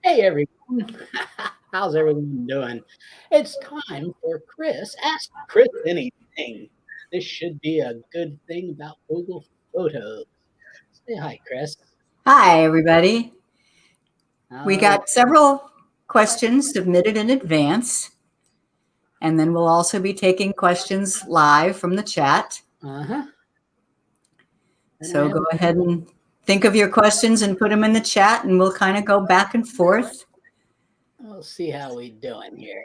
Hey everyone, how's everyone doing? It's time for Chris. Ask Chris anything. This should be a good thing about Google Photos. Say hi, Chris. Hi, everybody. We Oh, got several questions submitted in advance, and then we'll also be taking questions live from the chat. uh-huh. And I So have, go ahead and think of your questions and put them in the chat, and we'll kind of go back and forth. we'll see how we doing here.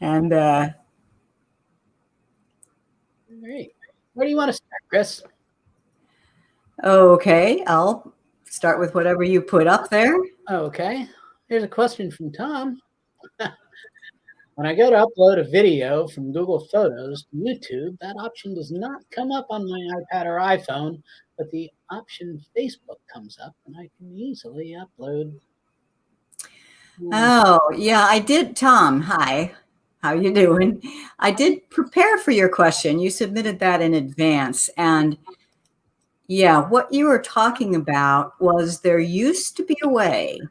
And All right. Where do you want to start, Chris? okay, I'll start with whatever you put up there. Okay. Here's a question from Tom. When I go to upload a video from Google Photos to YouTube, that option does not come up on my iPad or iPhone, but the option Facebook comes up and I can easily upload. Oh, yeah, I did. Tom, hi. How you doing? I did prepare for your question. You submitted that in advance, and yeah, what you were talking about was there used to be a way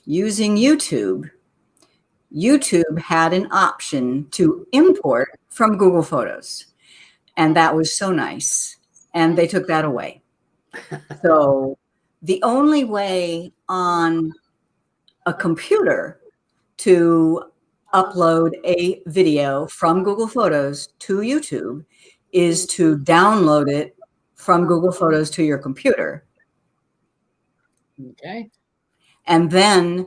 using YouTube. YouTube had an option to import from Google Photos, and that was so nice. And they took that away. So the only way on a computer to upload a video from Google Photos to YouTube is to download it from Google Photos to your computer. Okay. And then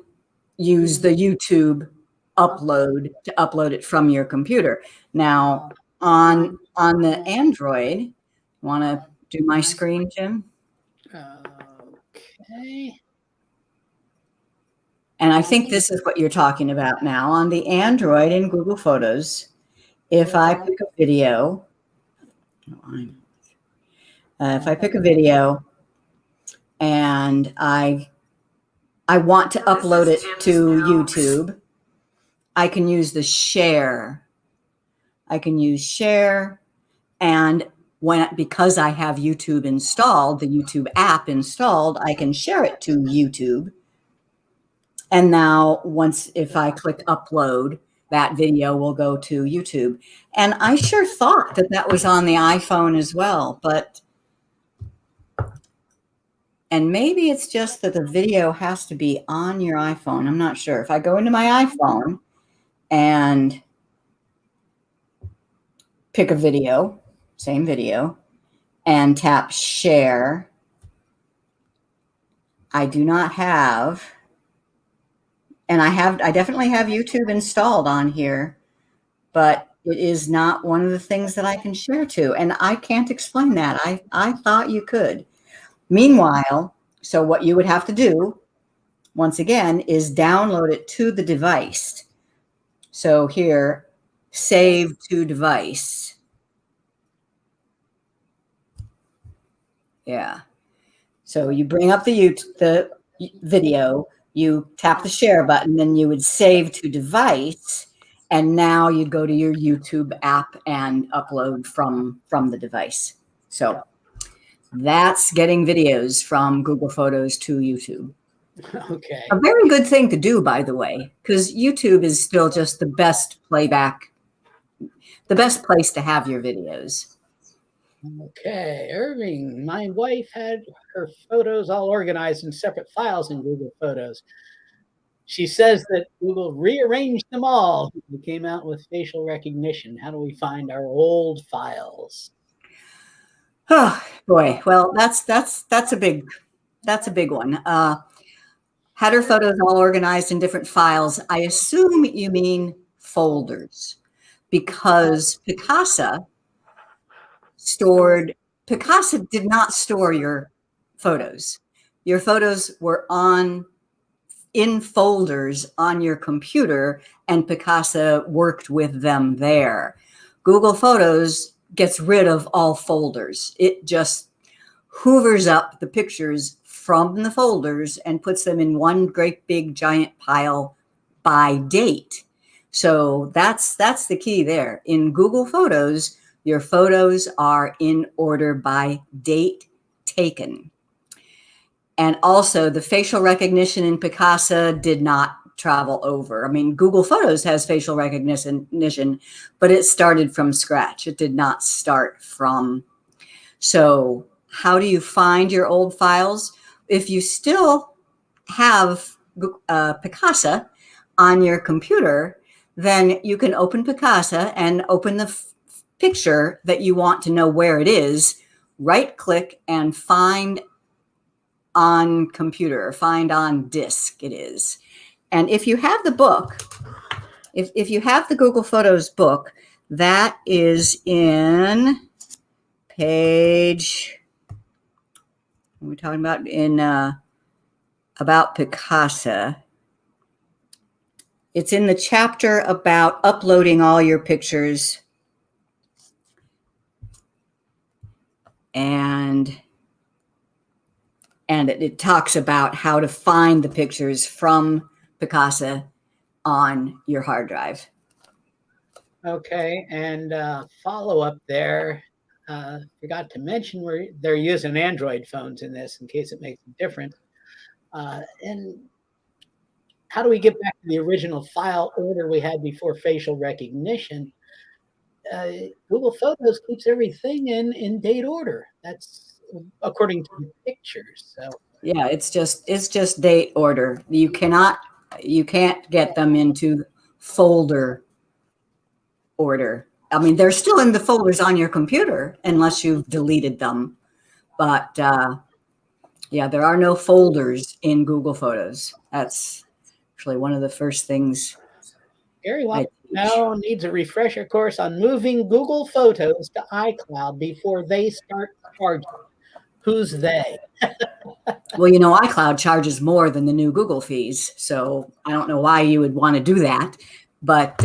use the YouTube upload to upload it from your computer. Now, on the Android, want to do my screen, Jim? Okay. And I think this is what you're talking about now. On the Android in Google Photos, if I pick a video, and I want to upload it to YouTube, I can use the share. I can use share, and because I have YouTube installed, the YouTube app installed, I can share it to YouTube. And now if I click upload, that video will go to YouTube. And I sure thought that was on the iPhone as well, and maybe it's just that the video has to be on your iPhone. I'm not sure. If I go into my iPhone and pick a video, same video, and tap share, I do not have, and I definitely have YouTube installed on here, but it is not one of the things that I can share to. And I can't explain that. I thought you could. Meanwhile, so what you would have to do, once again, is download it to the device. So here, save to device. Yeah. So you bring up the video, you tap the share button, then you would save to device, and now you'd go to your YouTube app and upload from the device. So that's getting videos from Google Photos to YouTube. Okay. A very good thing to do, by the way, because YouTube is still just the best playback, the best place to have your videos. Okay, Irving, my wife had her photos all organized in separate files in Google Photos. She says that Google rearranged them all. We came out with facial recognition. How do we find our old files? Oh boy, well that's a big one. Had her photos all organized in different files. I assume you mean folders, because Picasa did not store your photos. Your photos were in folders on your computer, and Picasa worked with them there. Google Photos gets rid of all folders. It just hoovers up the pictures from the folders and puts them in one great big giant pile by date. So that's the key there. In Google Photos, your photos are in order by date taken. And also the facial recognition in Picasa did not travel over. I mean, Google Photos has facial recognition, but it started from scratch. It did not start from. So how do you find your old files? If you still have Picasa on your computer, then you can open Picasa and open the picture that you want to know where it is, right click and find on computer, or find on disk it is. And if you have the book, if you have the Google Photos book, that is in page, what are we talking about? In about Picasa. It's in the chapter about uploading all your pictures. And it talks about how to find the pictures from Picasa on your hard drive. Okay, and follow up there. Forgot to mention they're using Android phones in this in case it makes a difference. And how do we get back to the original file order we had before facial recognition? Google Photos keeps everything in date order. That's according to the pictures. So yeah, it's just date order. You can't get them into folder order. I mean, they're still in the folders on your computer unless you've deleted them. But yeah, there are no folders in Google Photos. That's actually one of the first things. Gary wants to know, needs a refresher course on moving Google Photos to iCloud before they start charging. Who's they? Well, iCloud charges more than the new Google fees, so I don't know why you would want to do that. But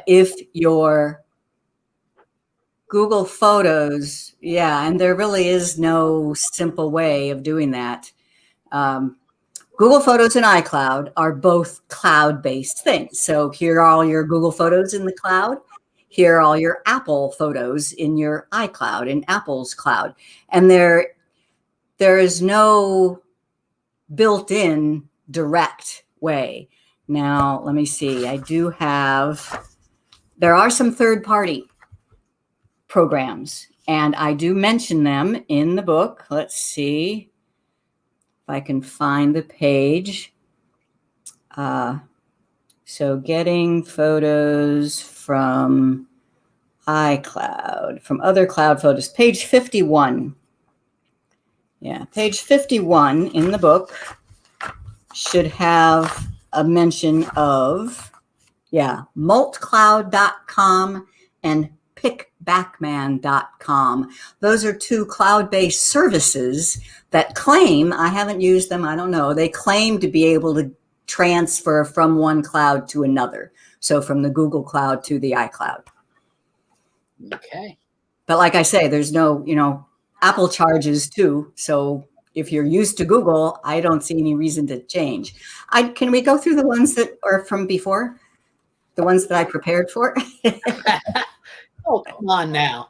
if your Google Photos, yeah, and there really is no simple way of doing that. Google Photos and iCloud are both cloud-based things. So here are all your Google Photos in the cloud. Here are all your Apple photos in your iCloud, in Apple's cloud. And there is no built-in direct way. Now, let me see. There are some third-party programs, and I do mention them in the book. Let's see if I can find the page. So getting photos from iCloud, from other cloud photos, page 51. Yeah, page 51 in the book should have a mention of, multcloud.com and pickbackman.com. Those are two cloud-based services that claim, I haven't used them, I don't know, they claim to be able to transfer from one cloud to another. So from the Google Cloud to the iCloud. Okay. But like I say, there's no, Apple charges too. So if you're used to Google, I don't see any reason to change. Can we go through the ones that are from before? The ones that I prepared for? Oh, come on now.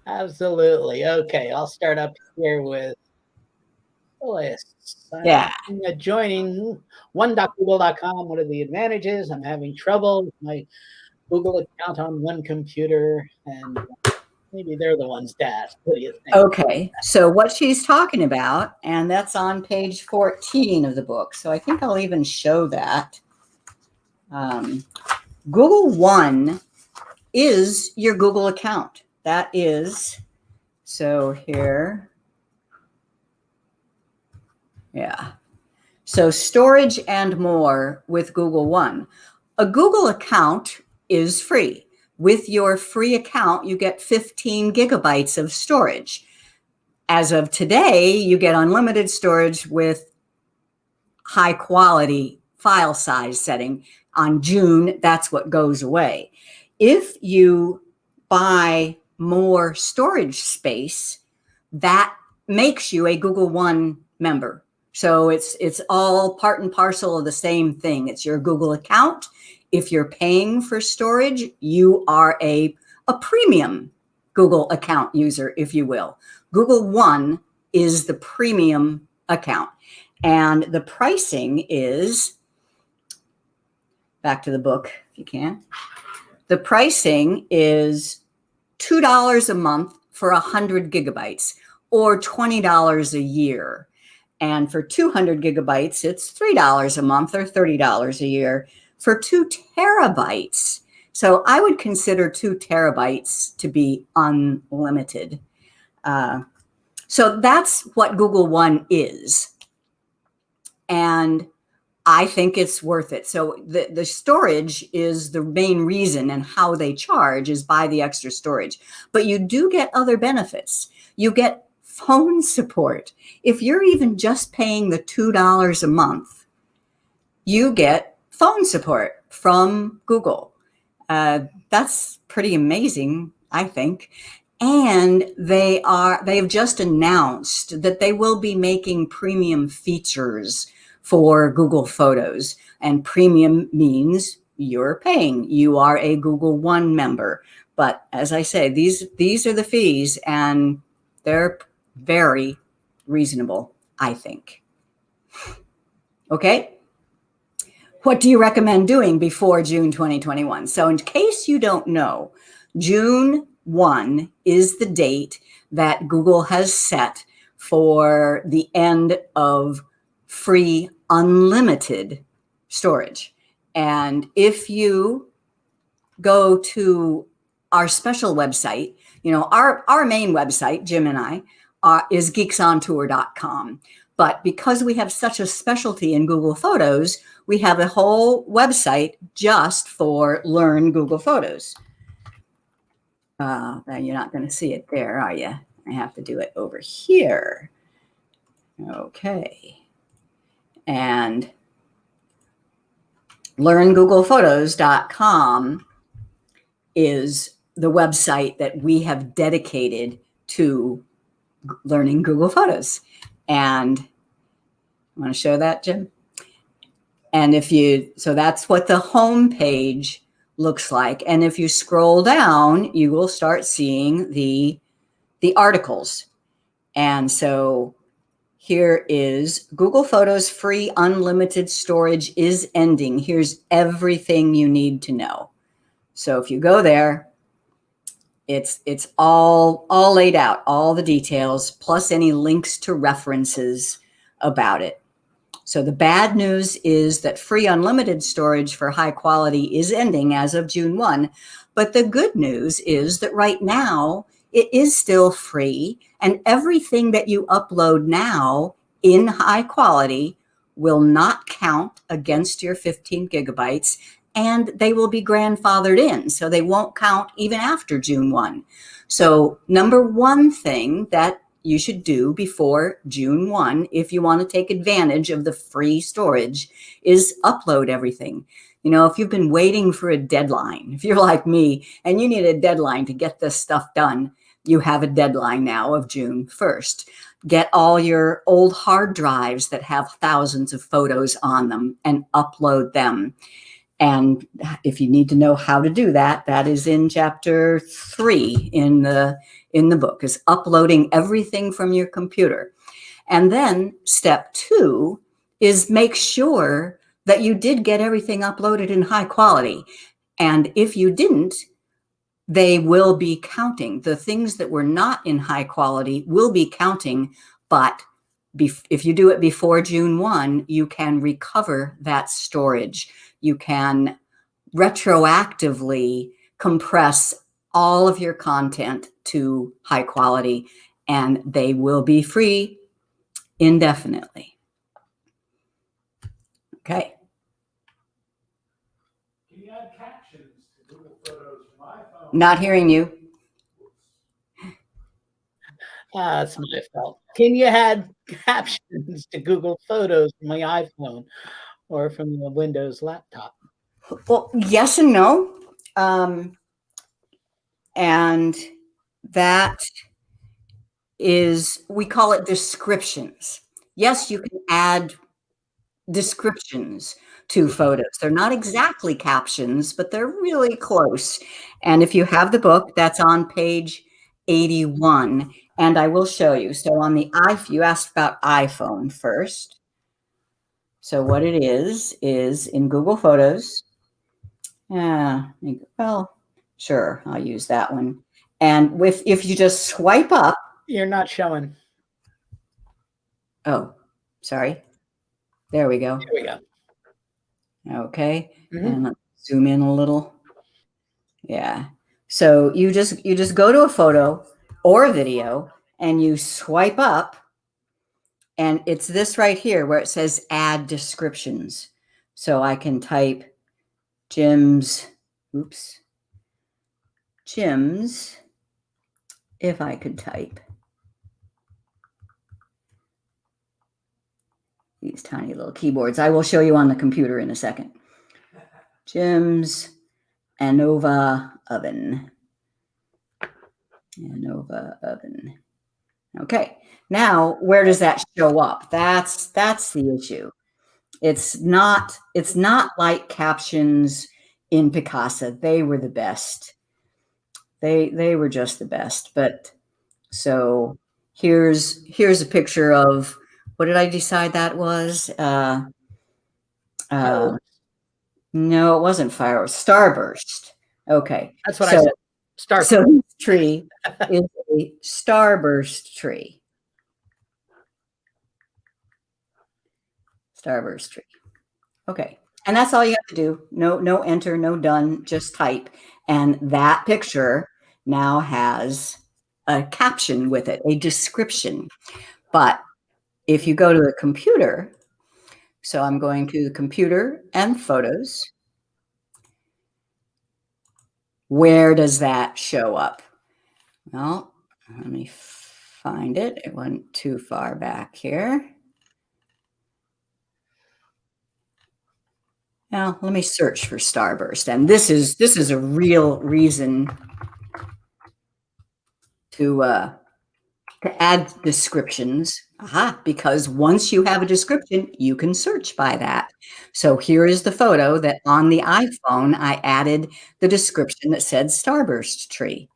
Absolutely. Okay, I'll start up here with the list. Yeah. I'm joining one.google.com. What are the advantages? I'm having trouble with my Google account on one computer, and maybe they're the ones to ask. What do you think? Okay, so what she's talking about, and that's on page 14 of the book. So I think I'll even show that. Google One is your Google account. That is, so here, yeah. So storage and more with Google One. A Google account is free. With your free account, you get 15 gigabytes of storage. As of today, you get unlimited storage with high quality file size setting. On June, that's what goes away. If you buy more storage space, that makes you a Google One member. So it's all part and parcel of the same thing. It's your Google account. If you're paying for storage, you are a premium Google account user, if you will. Google One is the premium account. And the pricing is, back to the book if you can. The pricing is $2 a month for 100 gigabytes or $20 a year. And for 200 gigabytes, it's $3 a month or $30 a year. For 2 terabytes, so I would consider 2 terabytes to be unlimited. So that's what Google One is. And I think it's worth it. So the storage is the main reason, and how they charge is by the extra storage. But you do get other benefits. You get phone support. If you're even just paying the $2 a month, you get phone support from Google. That's pretty amazing, I think. And they've just announced that they will be making premium features for Google Photos. And premium means you're paying. You are a Google One member. But as I say, these are the fees, and they're very reasonable, I think. Okay. What do you recommend doing before June 2021? So in case you don't know, June 1 is the date that Google has set for the end of free unlimited storage. And if you go to our special website, our main website, Jim and I, is geeksontour.com. But because we have such a specialty in Google Photos, we have a whole website just for Learn Google Photos. Now you're not going to see it there, are you? I have to do it over here. Okay. And learngooglephotos.com is the website that we have dedicated to learning Google Photos. And I want to show that, Jim. And so that's what the home page looks like. And if you scroll down, you will start seeing the articles. And so here is Google Photos free unlimited storage is ending. Here's everything you need to know. So if you go there, it's all laid out, all the details, plus any links to references about it. So the bad news is that free unlimited storage for high quality is ending as of June 1. But the good news is that right now it is still free, and everything that you upload now in high quality will not count against your 15 gigabytes, and they will be grandfathered in. So they won't count even after June 1. So number one thing that you should do before June 1, if you want to take advantage of the free storage, is upload everything. If you've been waiting for a deadline, if you're like me and you need a deadline to get this stuff done, you have a deadline now of June 1st. Get all your old hard drives that have thousands of photos on them and upload them. And if you need to know how to do that, that is in chapter 3 in the book, is uploading everything from your computer. And then step 2 is make sure that you did get everything uploaded in high quality. And if you didn't, they will be counting. The things that were not in high quality will be counting, but if you do it before June 1, you can recover that storage. You can retroactively compress all of your content to high quality, and they will be free indefinitely. Okay. Can you add captions to Google Photos from iPhone? Not hearing you. That's my fault. Can you add captions to Google Photos from my iPhone or from the Windows laptop? Well, yes and no. And that is, we call it descriptions. Yes, you can add descriptions to photos. They're not exactly captions, but they're really close. And if you have the book, that's on page 81. And I will show you. So on the you asked about iPhone first. So what it is in Google Photos. Yeah, well, sure, I'll use that one. And if you just swipe up. You're not showing. Oh, sorry. There we go. Here we go. Okay. Mm-hmm. And let's zoom in a little. Yeah. So you just go to a photo or a video and you swipe up, and it's this right here where it says add descriptions. So I can type Jim's, if I could type these tiny little keyboards. I will show you on the computer in a second. Jim's ANOVA oven. ANOVA oven. Okay. Now, where does that show up? That's the issue. It's not like captions in Picasa. They were the best. They were just the best. But so here's a picture of, what did I decide that was? No, it wasn't fireworks. Starburst. Okay. That's what I said. Starburst. So this tree is a starburst tree. Starburst tree. Okay. And that's all you have to do. No enter, no done, just type. And that picture now has a caption with it, a description. But if you go to the computer, so I'm going to the computer and photos, where does that show up? Well, let me find it. It went too far back here. Now, let me search for Starburst. And this is a real reason to add descriptions. Because once you have a description, you can search by that. So here is the photo that on the iPhone, I added the description that said Starburst tree.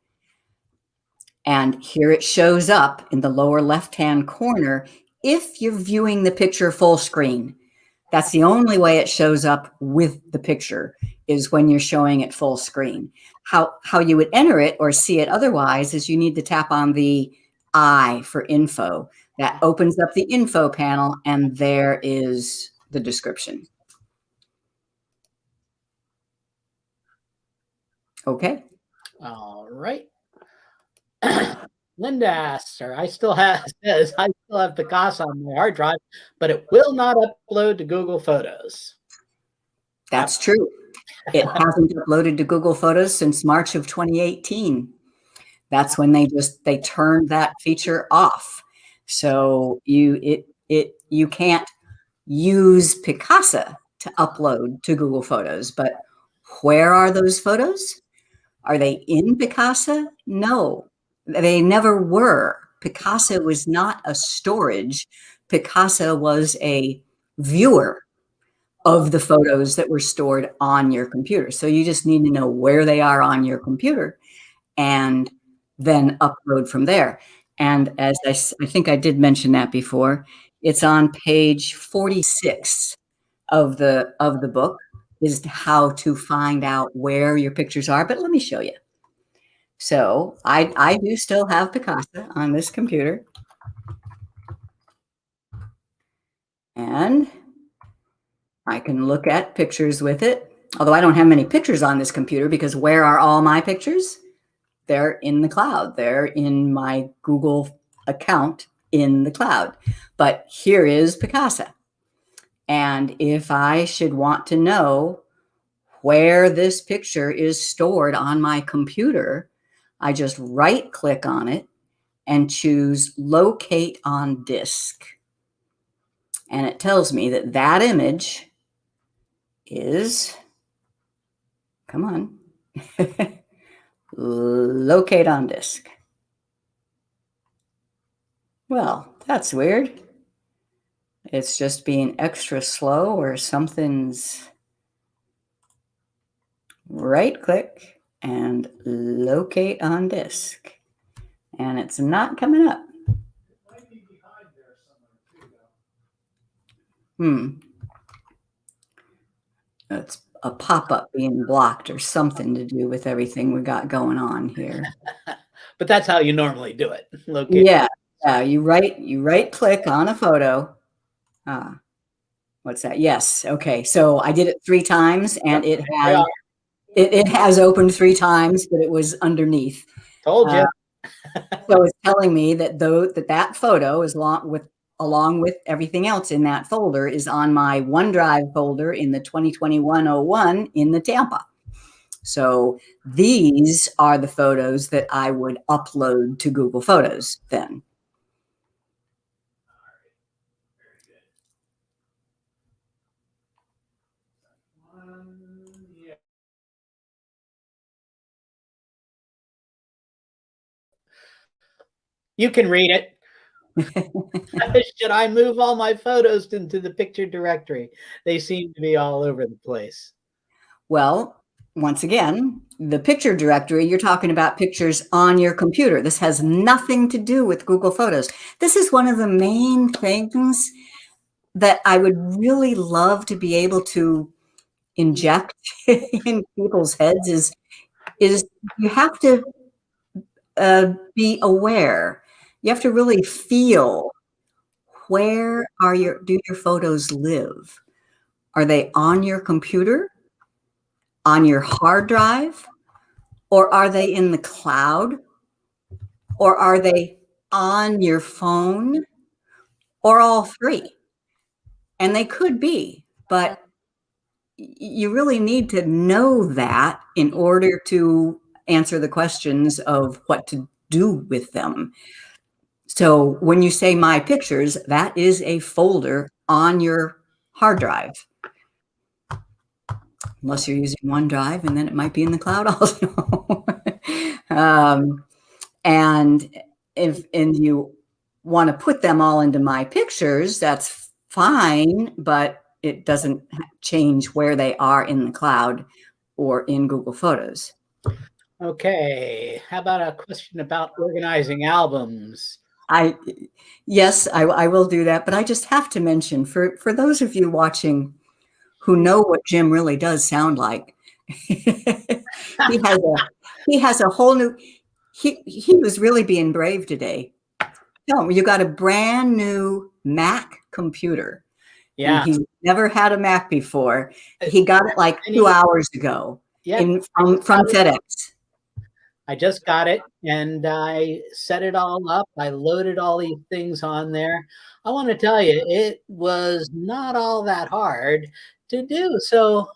And here it shows up in the lower left-hand corner if you're viewing the picture full screen. That's the only way it shows up with the picture, is when you're showing it full screen. How you would enter it or see it otherwise is you need to tap on the I for info. That opens up the info panel, and there is the description. Okay. All right. Linda asks, I still have Picasa on my hard drive, but it will not upload to Google Photos. That's true. It hasn't uploaded to Google Photos since March of 2018. That's when they turned that feature off. So you can't use Picasa to upload to Google Photos. But where are those photos? Are they in Picasa? No, they never were. Picasa was not a storage. Picasa was a viewer of the photos that were stored on your computer. So you just need to know where they are on your computer and then upload from there. And as I think I did mention that before, it's on page 46 of the book, is how to find out where your pictures are. But let me show you. So I do still have Picasa on this computer. And I can look at pictures with it. Although I don't have many pictures on this computer, because where are all my pictures? They're in the cloud. They're in my Google account in the cloud. But here is Picasa. And if I should want to know where this picture is stored on my computer, I just right click on it and choose Locate on Disk. And it tells me that that image is, come on, Locate on Disk. Well, that's weird. It's just being extra slow, or something's. Right click and Locate on Disk. and it's not coming up. It might be behind there somewhere too, though. It's a pop-up being blocked or something to do with everything we got going on here. But that's how you normally do it. Locate. Yeah, you right click on a photo. What's that? Yes. Okay. So I did it 3 times, and it has opened 3 times, but it was underneath. Told you. So it's telling me that that photo is along with everything else in that folder is on my OneDrive folder in the 2021-01 in the Tampa. So these are the photos that I would upload to Google Photos then. Yeah. You can read it. Should I move all my photos into the picture directory? They seem to be all over the place. Well, once again, the picture directory, you're talking about pictures on your computer. This has nothing to do with Google Photos. This is one of the main things that I would really love to be able to inject in people's heads is you have to be aware. You have to really feel, where do your photos live? Are they on your computer, on your hard drive, or are they in the cloud, or are they on your phone, or all 3? And they could be, but you really need to know that in order to answer the questions of what to do with them. So when you say My Pictures, that is a folder on your hard drive. Unless you're using OneDrive, and then it might be in the cloud also. And if you want to put them all into My Pictures, that's fine, but it doesn't change where they are in the cloud or in Google Photos. Okay. How about a question about organizing albums? Yes, I will do that, but I just have to mention, for those of you watching who know what Jim really does sound like, he has a whole new, he was really being brave today. No, you got a brand new Mac computer. Yeah. And he's never had a Mac before. He got it like 2 hours ago from FedEx. I just got it, and I set it all up. I loaded all these things on there. I want to tell you, it was not all that hard to do. So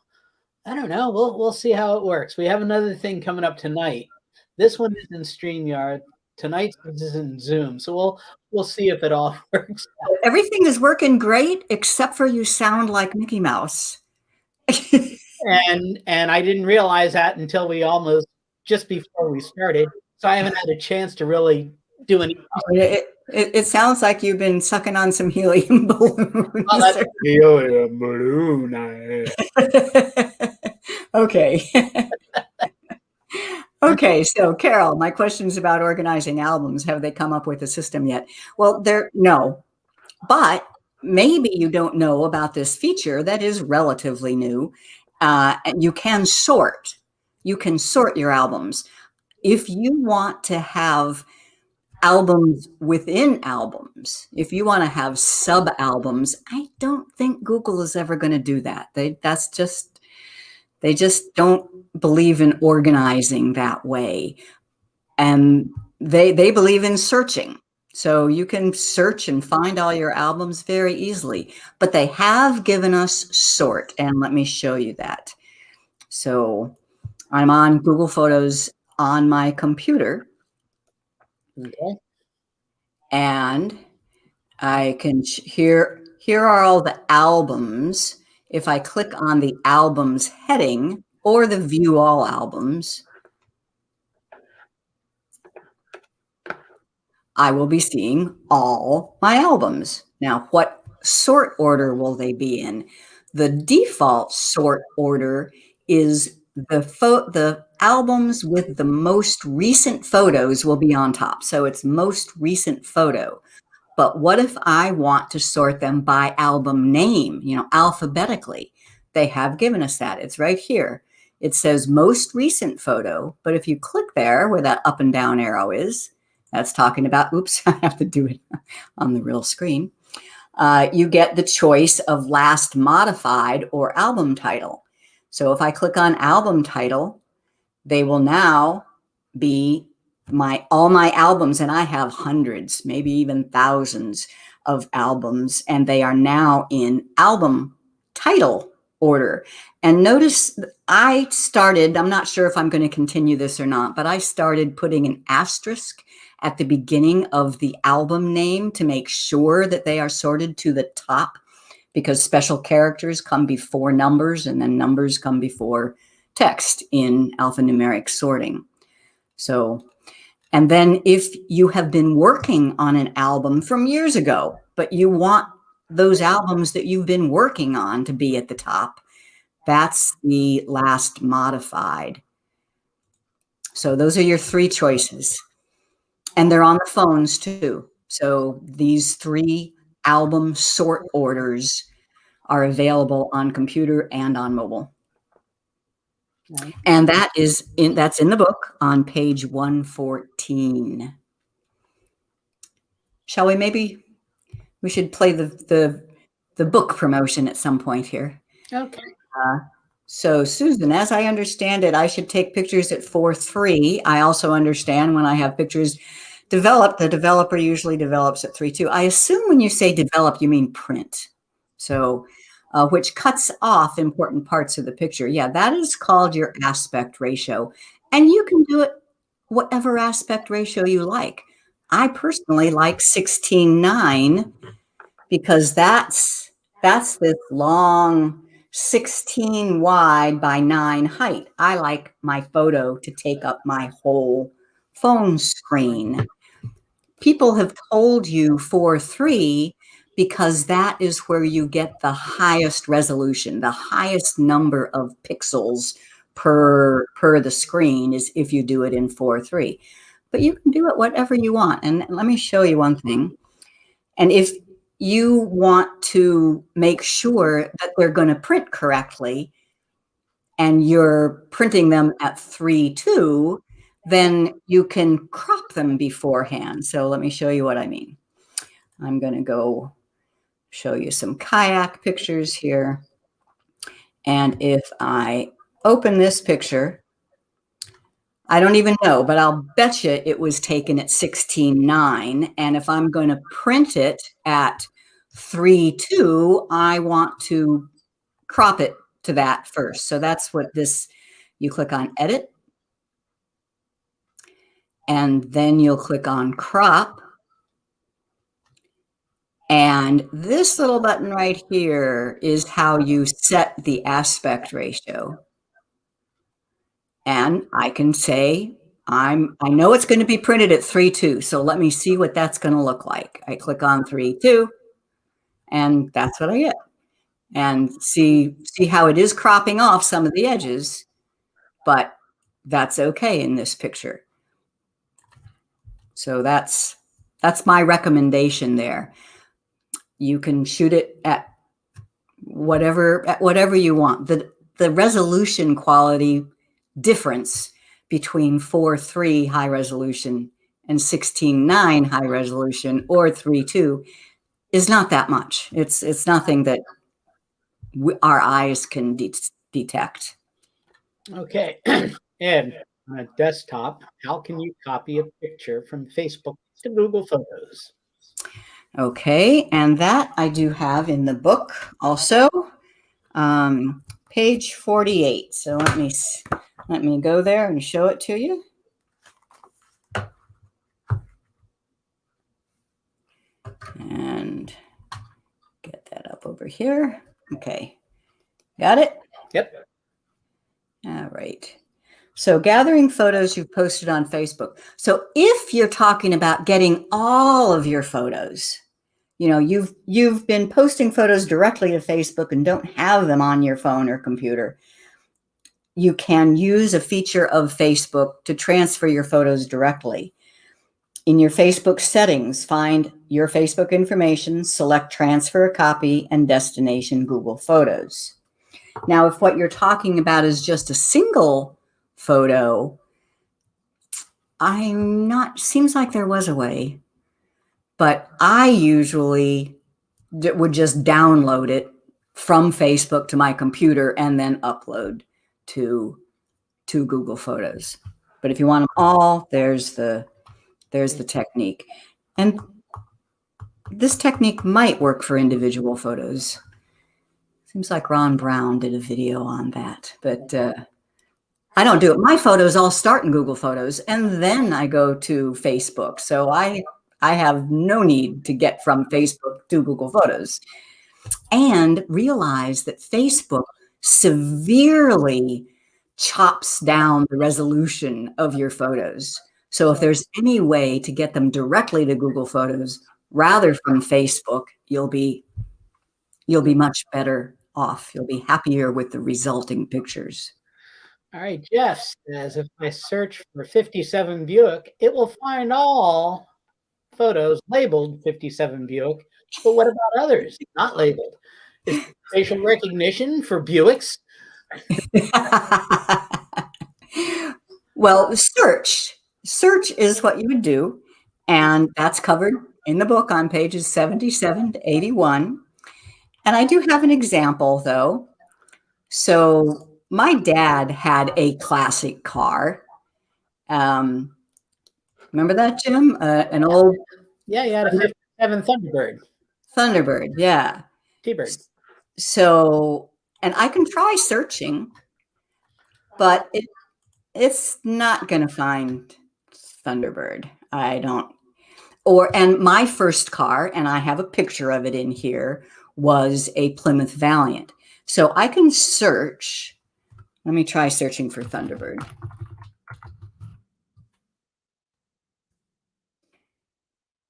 I don't know. We'll see how it works. We have another thing coming up tonight. This one is in StreamYard. Tonight's is in Zoom. So we'll see if it all works out. Everything is working great, except for you sound like Mickey Mouse. And I didn't realize that until just before we started. So I haven't had a chance to really do any. It sounds like you've been sucking on some helium balloons. Oh, that's a helium balloon. Okay. Okay, so Carol, my question's about organizing albums. Have they come up with a system yet? Well, no, but maybe you don't know about this feature that is relatively new. And you can sort. You can sort your albums. If you want to have albums within albums, if you want to have sub albums, I don't think Google is ever going to do that. They just don't believe in organizing that way. And they believe in searching. So you can search and find all your albums very easily, but they have given us sort, and let me show you that. So I'm on Google Photos on my computer. Okay. And I can, here are all the albums. If I click on the albums heading or the view all albums, I will be seeing all my albums. Now, what sort order will they be in? The default sort order is the albums with the most recent photos will be on top. So it's most recent photo. But what if I want to sort them by album name, alphabetically? They have given us that. It's right here. It says most recent photo, but if you click there where that up and down arrow is, that's talking about, oops, I have to do it on the real screen. You get the choice of last modified or album title. So if I click on album title, they will now be all my albums, and I have hundreds, maybe even thousands of albums, and they are now in album title order. And notice I'm not sure if I'm going to continue this or not, but I started putting an asterisk at the beginning of the album name to make sure that they are sorted to the top, because special characters come before numbers and then numbers come before text in alphanumeric sorting. So, and then if you have been working on an album from years ago, but you want those albums that you've been working on to be at the top, that's the last modified. So those are your three choices. And they're on the phones too. So these three album sort orders are available on computer and on mobile. And that's in the book on page 114. Shall we we should play the book promotion at some point here. Okay. So Susan, as I understand it, I should take pictures at 4:3. I also understand when I have pictures developed, the developer usually develops at 3:2. I assume when you say develop, you mean print. So, which cuts off important parts of the picture. Yeah, that is called your aspect ratio. And you can do it whatever aspect ratio you like. I personally like 16:9 because that's this long 16 wide by 9 height. I like my photo to take up my whole phone screen. People have told you 4:3 because that is where you get the highest resolution, the highest number of pixels per the screen is if you do it in 4:3. But you can do it whatever you want. And let me show you one thing. And if you want to make sure that they're going to print correctly and you're printing them at 3:2, then you can crop them beforehand. So let me show you what I mean. I'm going to go show you some kayak pictures here. And if I open this picture, I don't even know, but I'll bet you it was taken at 16:9. And if I'm going to print it at 3:2, I want to crop it to that first. So that's what you click on edit. And then you'll click on crop. And this little button right here is how you set the aspect ratio. And I can say, I know it's going to be printed at 3:2. So let me see what that's going to look like. I click on 3:2 and that's what I get. And see how it is cropping off some of the edges, but that's okay in this picture. So that's my recommendation there. You can shoot it at whatever you want. The resolution quality difference between 4:3 high resolution and 16:9 high resolution or 3:2 is not that much. It's nothing that our eyes can detect. Okay. And on a desktop, how can you copy a picture from Facebook to Google Photos? Okay, and that I do have in the book also, page 48. So let me go there and show it to you. And get that up over here. Okay, got it? Yep. All right. So gathering photos you've posted on Facebook. So if you're talking about getting all of your photos, you've been posting photos directly to Facebook and don't have them on your phone or computer, you can use a feature of Facebook to transfer your photos directly. In your Facebook settings, find your Facebook information, select transfer a copy, and destination Google Photos. Now, if what you're talking about is just a single photo, seems like there was a way, but I usually would just download it from Facebook to my computer and then upload to Google Photos. But if you want them all, there's the technique. And this technique might work for individual photos. Seems like Ron Brown did a video on that, but I don't do it. My photos all start in Google Photos, and then I go to Facebook. So I have no need to get from Facebook to Google Photos. And realize that Facebook severely chops down the resolution of your photos. So if there's any way to get them directly to Google Photos rather from Facebook, you'll be much better off. You'll be happier with the resulting pictures. All right, Jeff says if I search for 57 Buick, it will find all photos labeled 57 Buick. But what about others not labeled? Is it facial recognition for Buicks? Well, search is what you would do. And that's covered in the book on pages 77 to 81. And I do have an example, though. So my dad had a classic car. Remember that, Jim? An old... Yeah, you had a 57 Thunderbird. Thunderbird, yeah. T-Bird. So, and I can try searching, but it's not going to find Thunderbird. I don't. And my first car, and I have a picture of it in here, was a Plymouth Valiant. So I can search. Let me try searching for Thunderbird.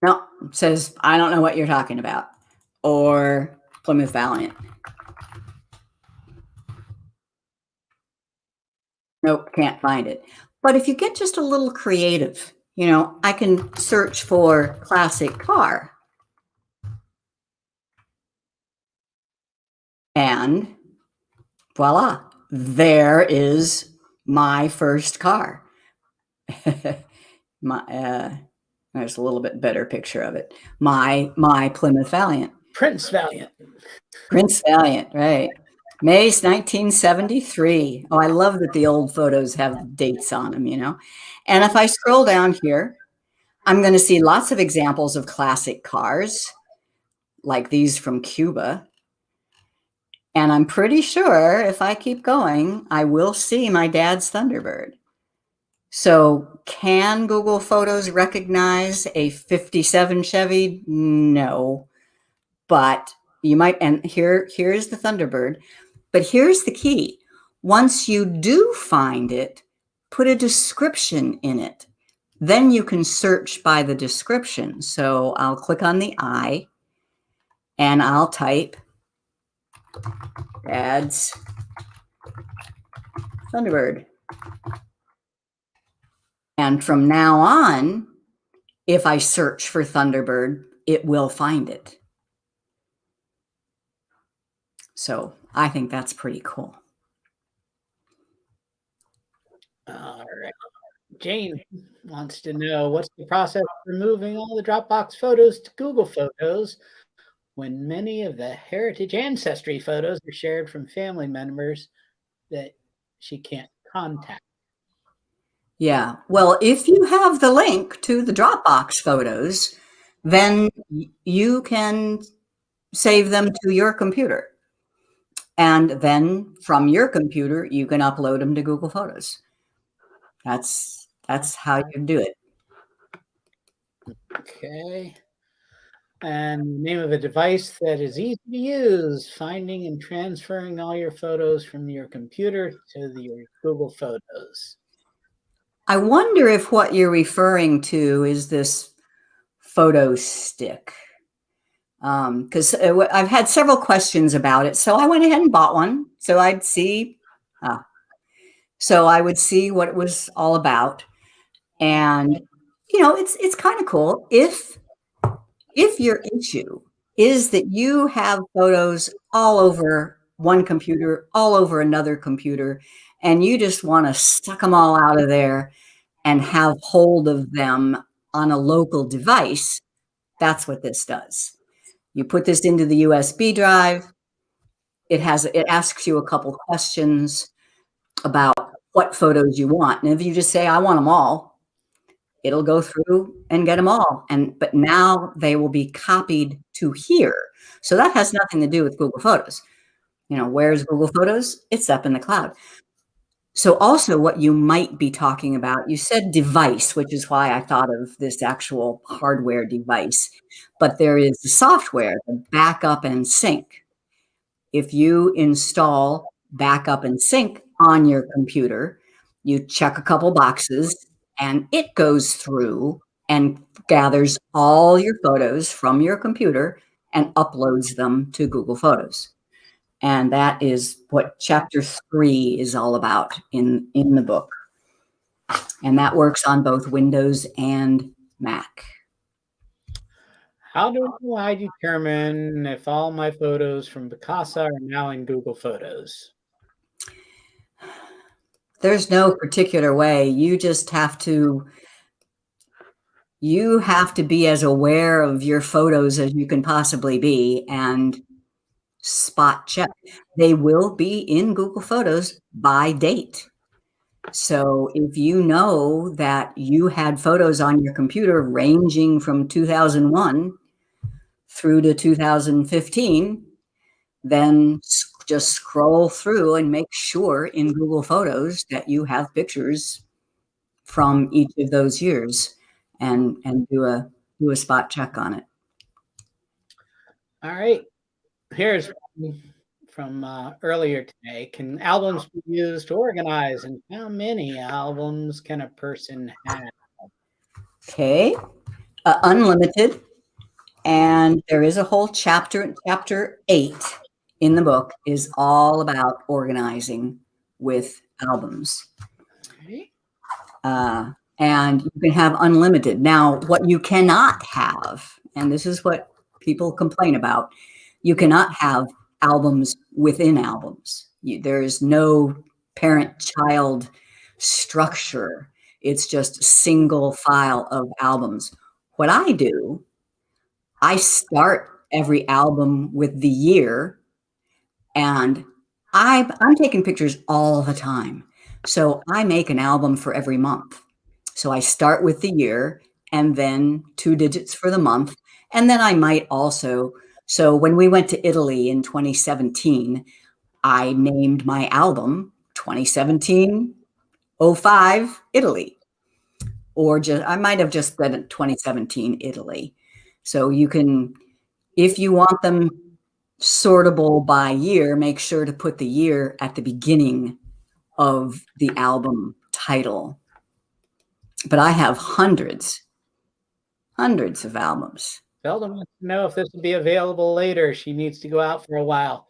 No, it says, I don't know what you're talking about. Or Plymouth Valiant. Nope, can't find it. But if you get just a little creative, I can search for classic car. And voila, there is my first car. There's a little bit better picture of it. My Plymouth Valiant. Prince Valiant. Prince Valiant, right. May 1973. Oh, I love that the old photos have dates on them, And if I scroll down here, I'm going to see lots of examples of classic cars, like these from Cuba. And I'm pretty sure if I keep going, I will see my dad's Thunderbird. So can Google Photos recognize a 57 Chevy? No. But you might, and here's the Thunderbird. But here's the key. Once you do find it, put a description in it. Then you can search by the description. So I'll click on the I, and I'll type Dad's Thunderbird. And from now on, if I search for Thunderbird, it will find it. So I think that's pretty cool. All right. Jane wants to know, what's the process for moving all the Dropbox photos to Google Photos when many of the heritage ancestry photos are shared from family members that she can't contact? Yeah. Well, if you have the link to the Dropbox photos, then you can save them to your computer. And then from your computer, you can upload them to Google Photos. That's how you do it. Okay. And the name of a device that is easy to use, finding and transferring all your photos from your computer to your Google Photos. I wonder if what you're referring to is this PhotoStick. Because I've had several questions about it. So I went ahead and bought one. So I'd see. So I would see what it was all about. And, it's kind of cool if your issue is that you have photos all over one computer, all over another computer, and you just want to suck them all out of there and have hold of them on a local device, that's what this does. You put this into the USB drive. It asks you a couple questions about what photos you want. And if you just say, I want them all, it'll go through and get them all. But now they will be copied to here. So that has nothing to do with Google Photos. Where's Google Photos? It's up in the cloud. So also what you might be talking about, you said device, which is why I thought of this actual hardware device, but there is the software, the backup and sync. If you install backup and sync on your computer, you check a couple boxes and it goes through and gathers all your photos from your computer and uploads them to Google Photos. And that is what chapter 3 is all about in the book. And that works on both Windows and Mac. How do I determine if all my photos from Picasa are now in Google Photos? There's no particular way. You just have to be as aware of your photos as you can possibly be and spot check. They will be in Google Photos by date. So if you know that you had photos on your computer ranging from 2001 through to 2015, then just scroll through and make sure in Google Photos that you have pictures from each of those years and do a spot check on it. All right. Here's one from earlier today. Can albums be used to organize, and how many albums can a person have? Okay. Unlimited. And there is a whole chapter 8 in the book is all about organizing with albums. Okay. And you can have unlimited. Now, what you cannot have, and this is what people complain about, you cannot have albums within albums. There is no parent-child structure. It's just a single file of albums. What I do, I start every album with the year, and I'm taking pictures all the time. So I make an album for every month. So I start with the year and then 2 digits for the month. And then I might also, so when we went to Italy in 2017, I named my album 2017-05 Italy. Or I might have just said 2017 Italy. So you can, if you want them sortable by year, make sure to put the year at the beginning of the album title. But I have hundreds of albums. Zelda wants to know if this will be available later. She needs to go out for a while.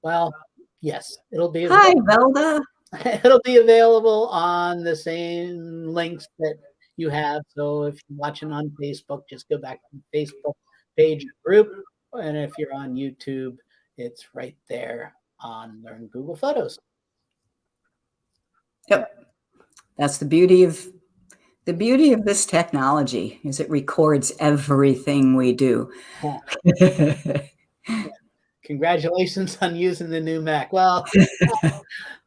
Well, yes, it'll be available. Hi, Velda. It'll be available on the same links that you have. So if you're watching on Facebook, just go back to the Facebook page group. And if you're on YouTube, it's right there on Learn Google Photos. Yep. That's the beauty of this technology is it records everything we do. Congratulations on using the new Mac. Well,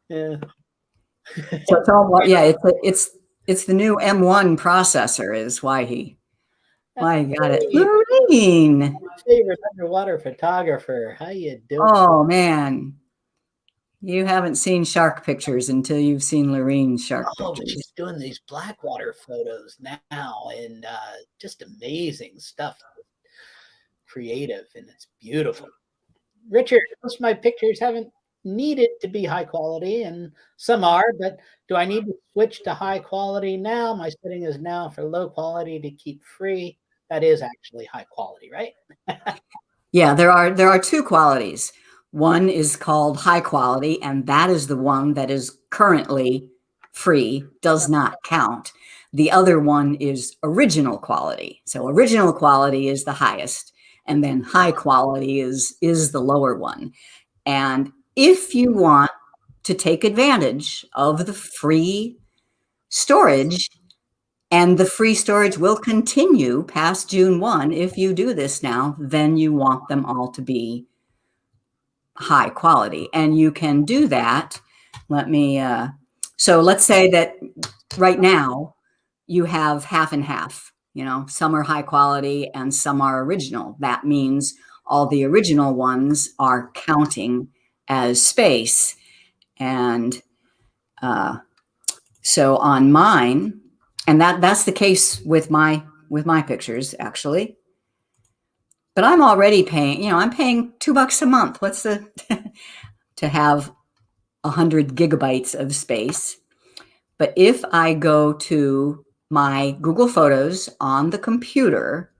yeah. Yeah, it's the new M1 processor is why he got it. Lorraine, my favorite underwater photographer. How you doing? Oh man, you haven't seen shark pictures until you've seen Lorraine's shark pictures. She's doing these blackwater photos now, and just amazing stuff. Creative, and it's beautiful. Richard, most of my pictures haven't needed to be high quality, and some are, but do I need to switch to high quality now? My setting is now for low quality to keep free. That is actually high quality, right? Yeah, there are 2 qualities. One is called high quality, and that is the one that is currently free, does not count. The other one is original quality. So original quality is the highest, and then high quality is the lower one. And if you want to take advantage of the free storage, and the free storage will continue past June 1, if you do this now, then you want them all to be high quality. And you can do that. So let's say that right now you have half and half, some are high quality and some are original. That means all the original ones are counting as space. And so on mine, and that's the case with my pictures, actually. But I'm already paying, I'm paying $2 a month. What's the to have 100 gigabytes of space. But if I go to my Google Photos on the computer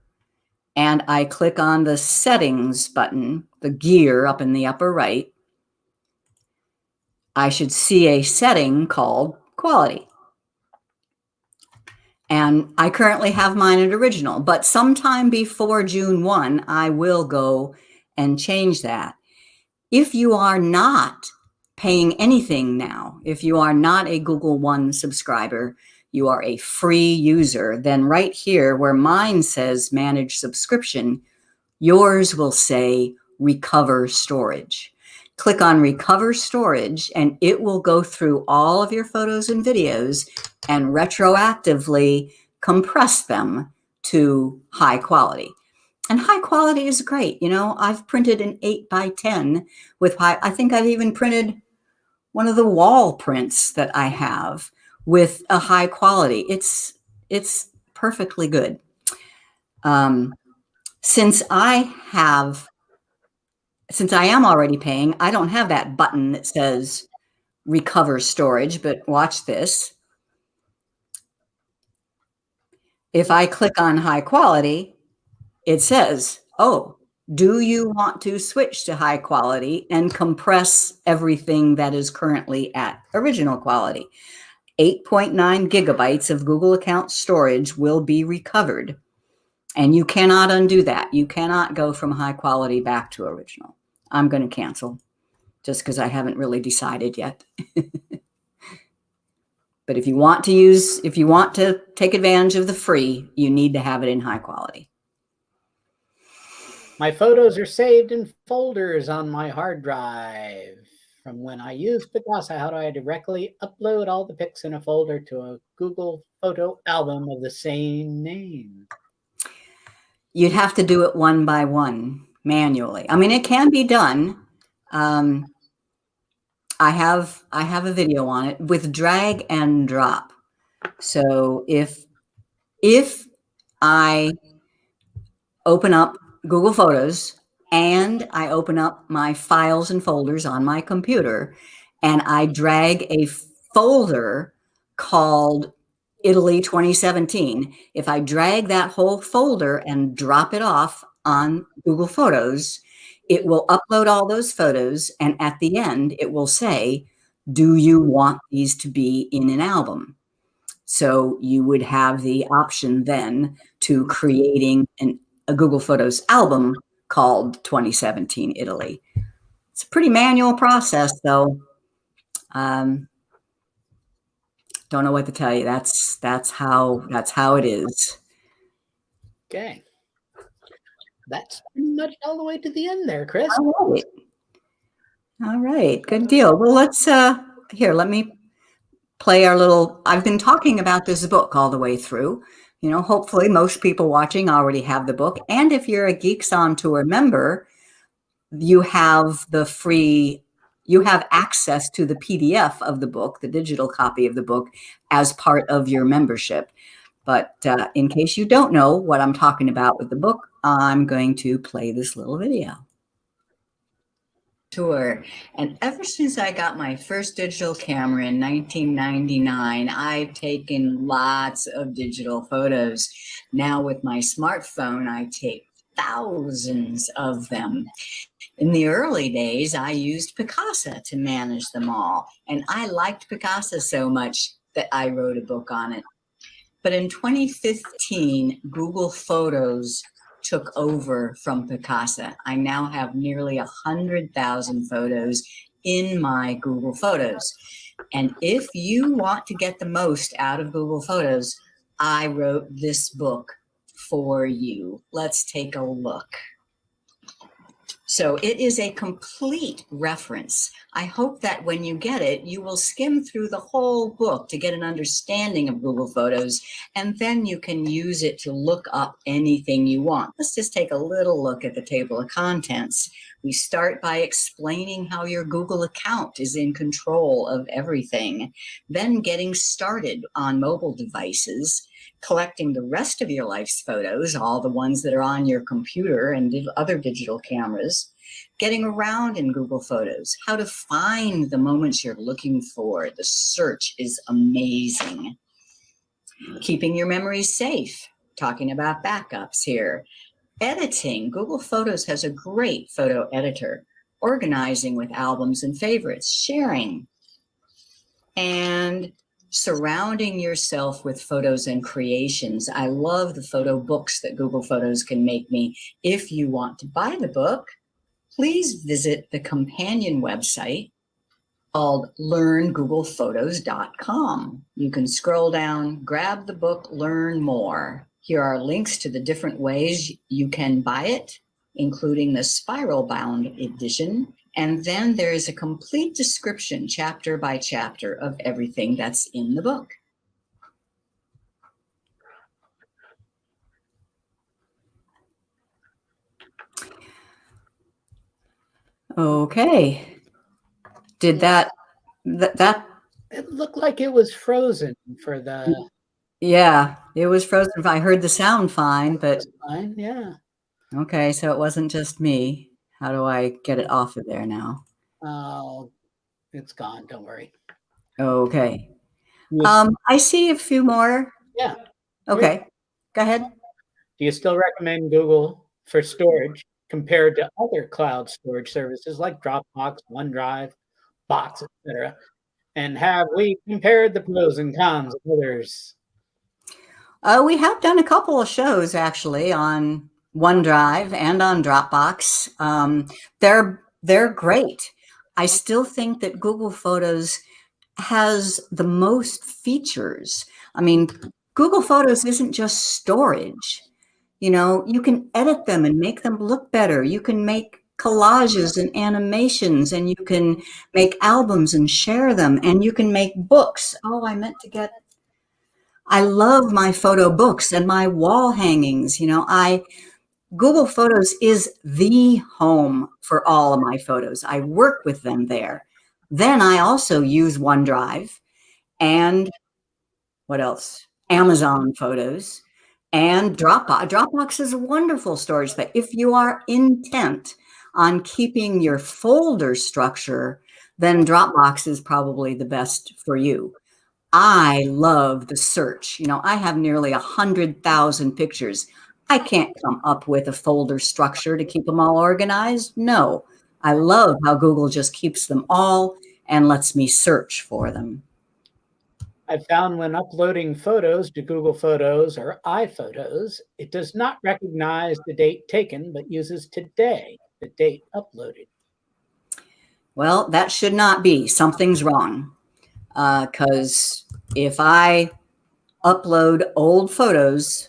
and I click on the settings button, the gear up in the upper right, I should see a setting called quality. And I currently have mine at original, but sometime before June 1, I will go and change that. If you are not paying anything now, if you are not a Google One subscriber, you are a free user, then right here where mine says manage subscription, yours will say recover storage. Click on recover storage and it will go through all of your photos and videos and retroactively compress them to high quality. And high quality is great. I've printed an 8x10 with I think I've even printed one of the wall prints that I have with a high quality. It's perfectly good. Since I am already paying, I don't have that button that says recover storage, but watch this. If I click on high quality, it says, oh, do you want to switch to high quality and compress everything that is currently at original quality? 8.9 gigabytes of Google account storage will be recovered. And you cannot undo that. You cannot go from high quality back to original. I'm going to cancel just because I haven't really decided yet. But if you want to take advantage of the free, you need to have it in high quality. My photos are saved in folders on my hard drive. From when I use Picasa, how do I directly upload all the pics in a folder to a Google photo album of the same name? You'd have to do it one by one manually. I mean, it can be done. I have a video on it with drag and drop. So if I open up Google Photos and I open up my files and folders on my computer and I drag a folder called Italy 2017, if I drag that whole folder and drop it off on Google Photos, it will upload all those photos. And at the end, it will say, do you want these to be in an album? So you would have the option then to creating a Google Photos album called 2017 Italy. It's a pretty manual process, though. Don't know what to tell you. That's how it is. Okay. That's pretty much all the way to the end there, Chris. All right. Good deal. Well, let's let me play our little, I've been talking about this book all the way through. Hopefully most people watching already have the book. And if you're a Geeks on Tour member, you have access to the PDF of the book, the digital copy of the book, as part of your membership. But in case you don't know what I'm talking about with the book, I'm going to play this little video. Tour. And ever since I got my first digital camera in 1999, I've taken lots of digital photos. Now with my smartphone, I take thousands of them. In the early days, I used Picasa to manage them all, and I liked Picasa so much that I wrote a book on it. But in 2015, Google Photos took over from Picasa. I now have nearly 100,000 photos in my Google Photos. And if you want to get the most out of Google Photos, I wrote this book for you. Let's take a look. So it is a complete reference. I hope that when you get it, you will skim through the whole book to get an understanding of Google Photos, and then you can use it to look up anything you want. Let's just take a little look at the table of contents. We start by explaining how your Google account is in control of everything, then getting started on mobile devices, collecting the rest of your life's photos, all the ones that are on your computer and other digital cameras, getting around in Google Photos, how to find the moments you're looking for. The search is amazing. Keeping your memories safe, talking about backups here. Editing, Google Photos has a great photo editor. Organizing with albums and favorites, sharing, and surrounding yourself with photos and creations. I love the photo books that Google Photos can make me. If you want to buy the book, please visit the companion website called learngooglephotos.com. You can scroll down, grab the book, learn more. Here are links to the different ways you can buy it, including the spiral bound edition. And then there is a complete description, chapter by chapter, of everything that's in the book. Okay. Did that It looked like it was frozen for the. Yeah, it was frozen. I heard the sound fine, but Fine, yeah. okay, so it wasn't just me. How do I get it off of there now? Oh, it's gone. Don't worry. Okay. Yeah. I see a few more. Yeah. Okay, go ahead. Do you still recommend Google for storage compared to other cloud storage services like Dropbox, OneDrive, Box, etc.? And have we compared the pros and cons of others? We have done a couple of shows actually on OneDrive and on Dropbox. They're great. I still think that Google Photos has the most features. I mean, Google Photos isn't just storage. You know, you can edit them and make them look better. You can make collages and animations, and you can make albums and share them, and you can make books. Oh, I love my photo books and my wall hangings. You know, Google Photos is the home for all of my photos. I work with them there. Then I also use OneDrive and what else? Amazon Photos and Dropbox. Dropbox is a wonderful storage space. If you are intent on keeping your folder structure, then Dropbox is probably the best for you. I love the search. You know, I have nearly 100,000 pictures. I can't come up with a folder structure to keep them all organized. No, I love how Google just keeps them all and lets me search for them. I found when uploading photos to Google Photos or iPhotos, it does not recognize the date taken, but uses today, the date uploaded. Well, that should not be. Something's wrong. Because if I upload old photos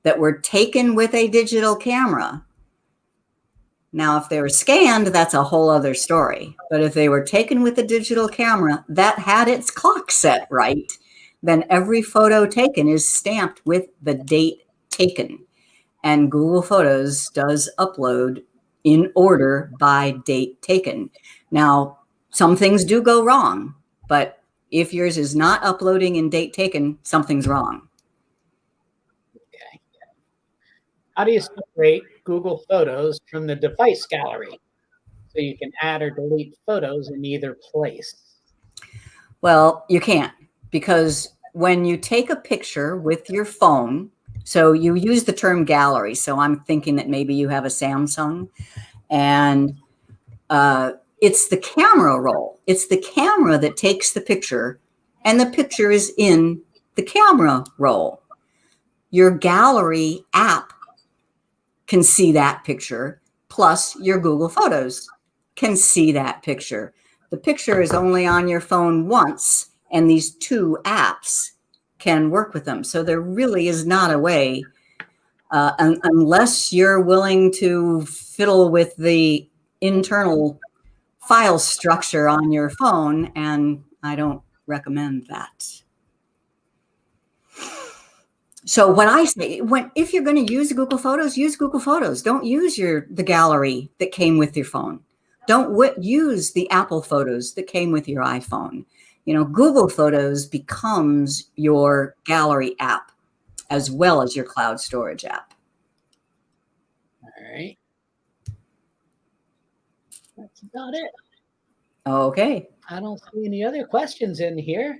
that were taken with a digital camera, now if they were scanned, that's a whole other story. But if they were taken with a digital camera that had its clock set right, then every photo taken is stamped with the date taken. And Google Photos does upload in order by date taken. Now, some things do go wrong, but if yours is not uploading in date taken, something's wrong. Okay. How do you separate Google Photos from the device gallery so you can add or delete photos in either place? Well, you can't, because when you take a picture with your phone, So you use the term gallery. So I'm thinking that maybe you have a Samsung, and it's the camera roll. It's the camera that takes the picture, and the picture is in the camera roll. Your gallery app can see that picture, plus your Google Photos can see that picture. The picture is only on your phone once, and these two apps can work with them. So there really is not a way, unless you're willing to fiddle with the internal file structure on your phone, and I don't recommend that. So what I say, if you're going to use Google Photos, use Google Photos. Don't use the gallery that came with your phone. Don't use the Apple Photos that came with your iPhone. Google Photos becomes your gallery app as well as your cloud storage app. All right. That's about it. Okay. I don't see any other questions in here.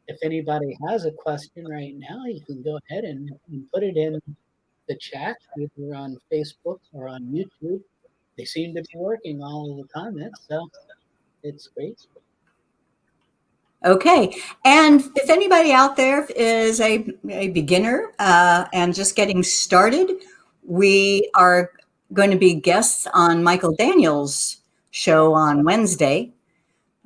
If anybody has a question right now, you can go ahead and put it in the chat, either on Facebook or on YouTube. They seem to be working, all of the comments, so it's great. Okay. And if anybody out there is a beginner and just getting started, we are going to be guests on Michael Daniels' show on Wednesday.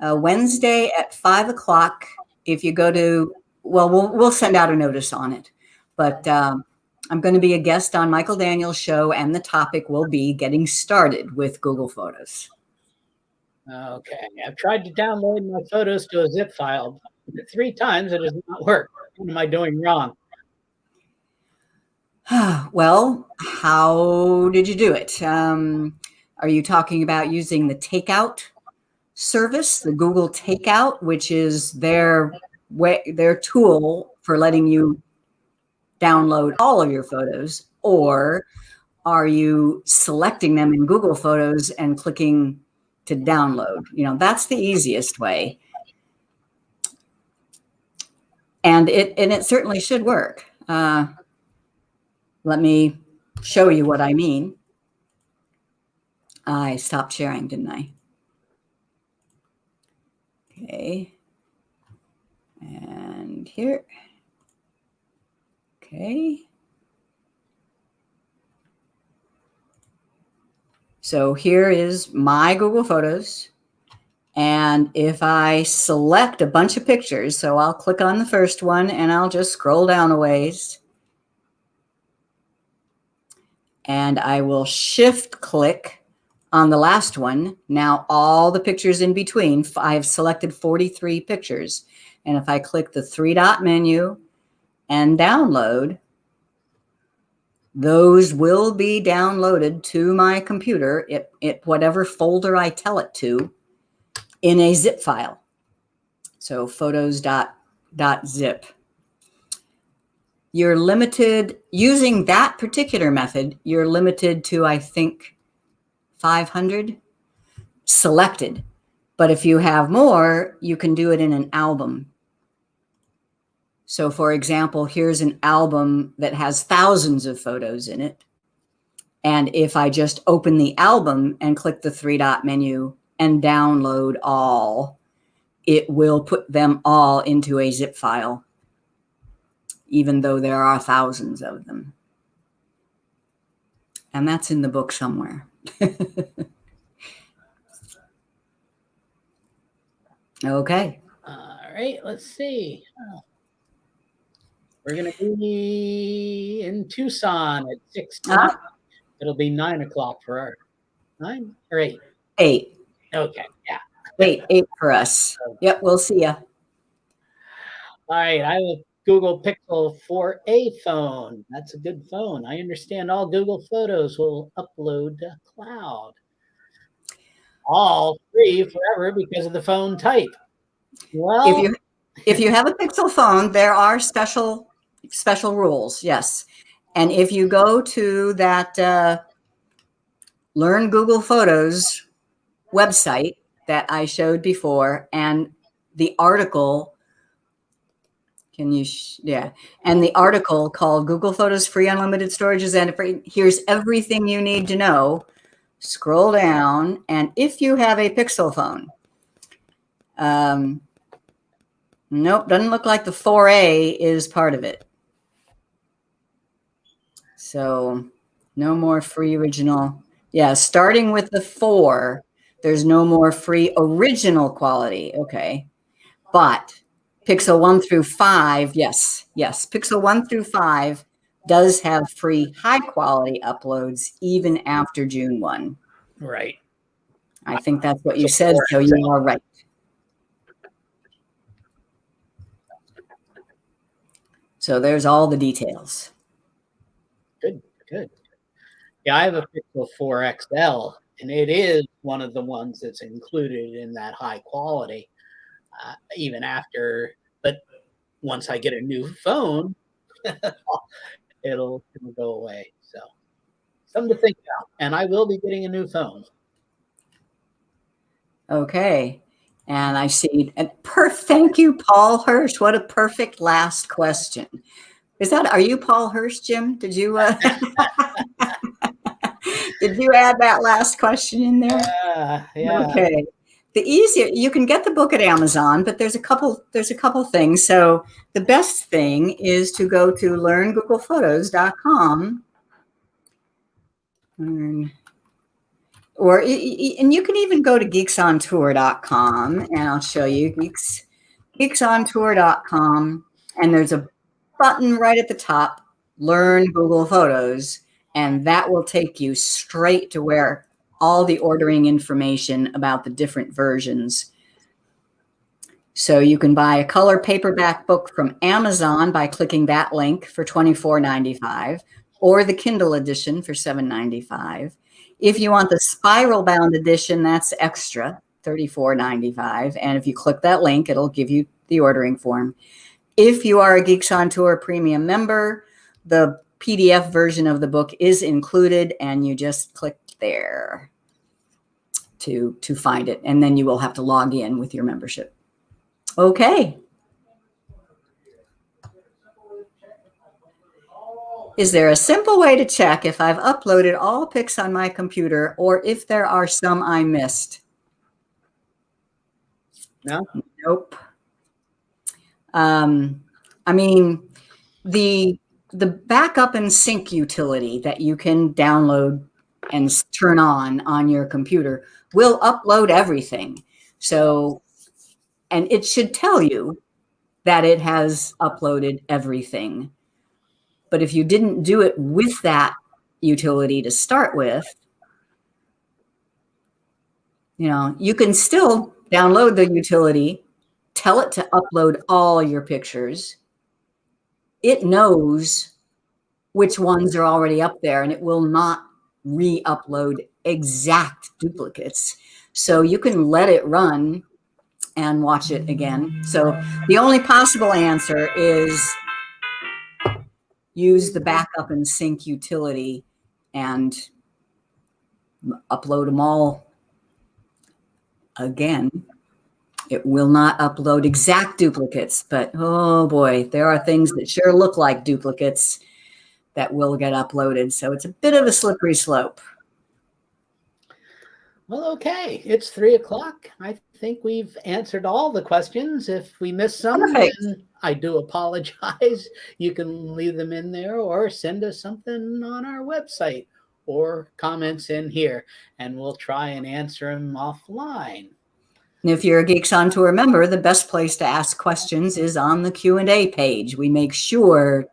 Wednesday at 5 o'clock. If you go to, we'll send out a notice on it. But I'm going to be a guest on Michael Daniels' show, and the topic will be getting started with Google Photos. Okay. I've tried to download my photos to a zip file, but 3 times it has not worked. What am I doing wrong? Well, how did you do it? Are you talking about using the Takeout service, the Google Takeout, which is their tool for letting you download all of your photos, or are you selecting them in Google Photos and clicking to download? That's the easiest way. And it certainly should work. Let me show you what I mean. I stopped sharing, didn't I? Okay. And here. Okay. So here is my Google Photos. And if I select a bunch of pictures, so I'll click on the first one and I'll just scroll down a ways. And I will shift click on the last one. Now all the pictures in between, I have selected 43 pictures. And if I click the 3-dot menu and download, those will be downloaded to my computer, whatever folder I tell it to, in a zip file. So photos.zip. You're limited, using that particular method, you're limited to, I think, 500 selected. But if you have more, you can do it in an album. So for example, here's an album that has thousands of photos in it. And if I just open the album and click the 3-dot menu and download all, it will put them all into a zip file, even though there are thousands of them. And that's in the book somewhere. Okay. All right, let's see. We're going to be in Tucson at 6 tonight. It'll be 9 o'clock for her. 9 or 8? 8. Okay, yeah. 8 for us. Yep, we'll see ya. All right, I have a Google Pixel 4a phone. That's a good phone. I understand all Google Photos will upload to cloud. All free forever because of the phone type. Well, if you have a Pixel phone, there are special rules, yes. And if you go to that Learn Google Photos website that I showed before, and the article, Can you, yeah. And the article called Google Photos Free Unlimited Storage is free. Here's everything you need to know. Scroll down. And if you have a Pixel phone, nope, doesn't look like the 4A is part of it. So no more free original. Yeah, starting with the 4, there's no more free original quality. Okay. But Pixel 1 through 5, yes, Pixel 1 through 5 does have free high quality uploads even after June 1. Right. I think that's what you said, so you are right. So there's all the details. Good. Yeah, I have a Pixel 4 XL, and it is one of the ones that's included in that high quality. Even after, but once I get a new phone, it'll go away. So something to think about. And I will be getting a new phone. Okay. And I see, thank you, Paul Hirsch. What a perfect last question. Are you Paul Hirsch, Jim? Did you did you add that last question in there? Yeah. Okay. The easier, you can get the book at Amazon, but there's a couple things. So the best thing is to go to learngooglephotos.com. And you can even go to geeksontour.com, and I'll show you geeksontour.com, and there's a button right at the top, Learn Google Photos, and that will take you straight to where all the ordering information about the different versions. So you can buy a color paperback book from Amazon by clicking that link for $24.95, or the Kindle edition for $7.95. If you want the spiral bound edition, that's extra, $34.95. And if you click that link, it'll give you the ordering form. If you are a Geeks on Tour premium member, the PDF version of the book is included, and you just click there to find it. And then you will have to log in with your membership. Okay. Is there a simple way to check if I've uploaded all pics on my computer, or if there are some I missed? No? Nope. I mean, the backup and sync utility that you can download and turn on your computer will upload everything. So, and it should tell you that it has uploaded everything. But if you didn't do it with that utility to start with, you can still download the utility, tell it to upload all your pictures. It knows which ones are already up there, and it will not re-upload exact duplicates. So you can let it run and watch it again. So the only possible answer is use the backup and sync utility and upload them all again. It will not upload exact duplicates, but oh boy, there are things that sure look like duplicates that will get uploaded. So it's a bit of a slippery slope. Well, okay. It's 3 o'clock. I think we've answered all the questions. If we missed some, then I do apologize. You can leave them in there or send us something on our website or comments in here, and we'll try and answer them offline. And if you're a Geeks on Tour member, the best place to ask questions is on the Q&A page. We make sure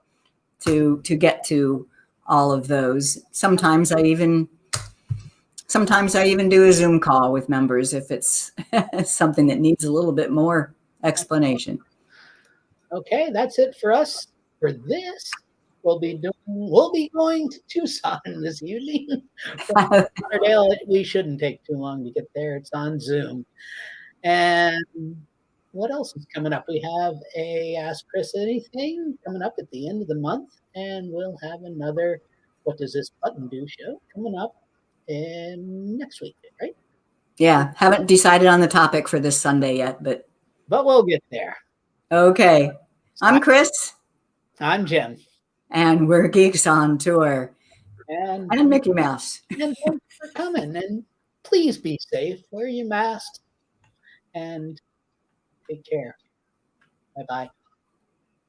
to get to all of those. Sometimes I even do a Zoom call with members if it's something that needs a little bit more explanation. Okay, that's it for us for this. We'll be going to Tucson this evening. From Lauderdale. We shouldn't take too long to get there. It's on Zoom. And what else is coming up? We have a Ask Chris Anything coming up at the end of the month, and we'll have another What Does This Button Do show coming up next week, right? Yeah, haven't decided on the topic for this Sunday yet, but we'll get there. Okay. I'm Chris, I'm Jim. and we're Geeks on Tour. And Mickey Mouse. thanks for coming. And please be safe. Wear your mask and take care. Bye-bye.